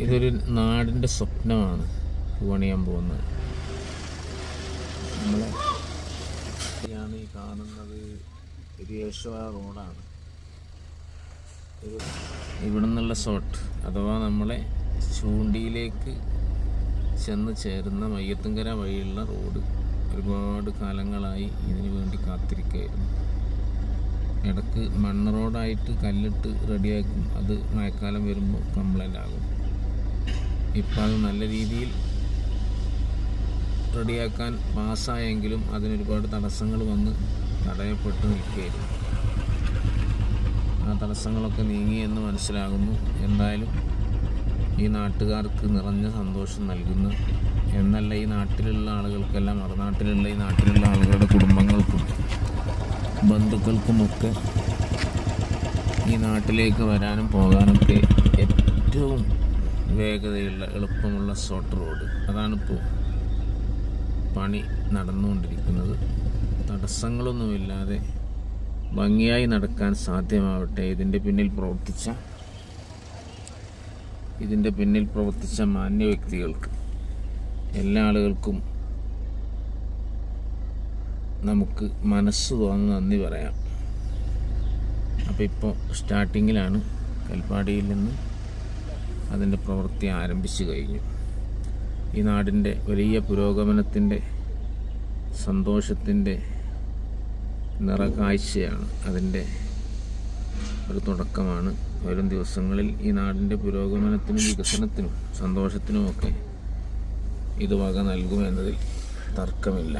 ഇതൊരു നാടിൻ്റെ സ്വപ്നമാണ് പണിയാൻ പോകുന്നത്. നമ്മളെ ഈ കാണുന്നത് യേശുവ റോഡാണ്. ഇവിടെ നിന്നുള്ള ഷോട്ട് അഥവാ നമ്മളെ ചൂണ്ടിയിലേക്ക് ചെന്ന് ചേരുന്ന മയ്യത്തുങ്കര വഴിയുള്ള റോഡ് ഒരുപാട് കാലങ്ങളായി ഇതിനു വേണ്ടി കാത്തിരിക്കുകയായിരുന്നു. ഇടക്ക് മണ്ണ് റോഡായിട്ട് കല്ലിട്ട് റെഡിയാക്കും, അത് മഴക്കാലം വരുമ്പോൾ കംപ്ലൈൻ്റ് ആകും. ഇപ്പം അത് നല്ല രീതിയിൽ റെഡിയാക്കാൻ പാസ്സായെങ്കിലും അതിനൊരുപാട് തടസ്സങ്ങൾ വന്ന് തടയപ്പെട്ട് നിൽക്കുകയായിരുന്നു. ആ തടസ്സങ്ങളൊക്കെ നീങ്ങി എന്ന് മനസ്സിലാകുന്നു. എന്തായാലും ഈ നാട്ടുകാർക്ക് നിറഞ്ഞ സന്തോഷം നൽകുന്ന എന്നല്ല, ഈ നാട്ടിലുള്ള ആളുകൾക്കെല്ലാം മറുനാട്ടിലുള്ള ഈ നാട്ടിലുള്ള ആളുകളുടെ കുടുംബങ്ങൾക്കും ബന്ധുക്കൾക്കുമൊക്കെ ഈ നാട്ടിലേക്ക് വരാനും പോകാനൊക്കെ ഏറ്റവും വേഗതയുള്ള എളുപ്പമുള്ള ഷോർട്ട് റോഡ് അതാണിപ്പോൾ പണി നടന്നുകൊണ്ടിരിക്കുന്നത്. തടസ്സങ്ങളൊന്നുമില്ലാതെ ഭംഗിയായി നടക്കാൻ സാധ്യമാവട്ടെ. ഇതിൻ്റെ പിന്നിൽ പ്രവർത്തിച്ച മാന്യ വ്യക്തികൾക്ക്, എല്ലാ ആളുകൾക്കും നമുക്ക് മനസ്സ് തുറന്ന് നന്ദി പറയാം. അപ്പോൾ ഇപ്പോൾ സ്റ്റാർട്ടിങ്ങിലാണ്. കൽപ്പാടിയിൽ നിന്ന് അതിൻ്റെ പ്രവൃത്തി ആരംഭിച്ചു കഴിഞ്ഞു. ഈ നാടിൻ്റെ വലിയ പുരോഗമനത്തിൻ്റെ സന്തോഷത്തിൻ്റെ നിറകാഴ്ചയാണ്. അതിൻ്റെ ഒരു തുടക്കമാണ്. വരും ദിവസങ്ങളിൽ ഈ നാടിൻ്റെ പുരോഗമനത്തിനും വികസനത്തിനും സന്തോഷത്തിനുമൊക്കെ ഇത് വക നൽകുമെന്നതിൽ തർക്കമില്ല.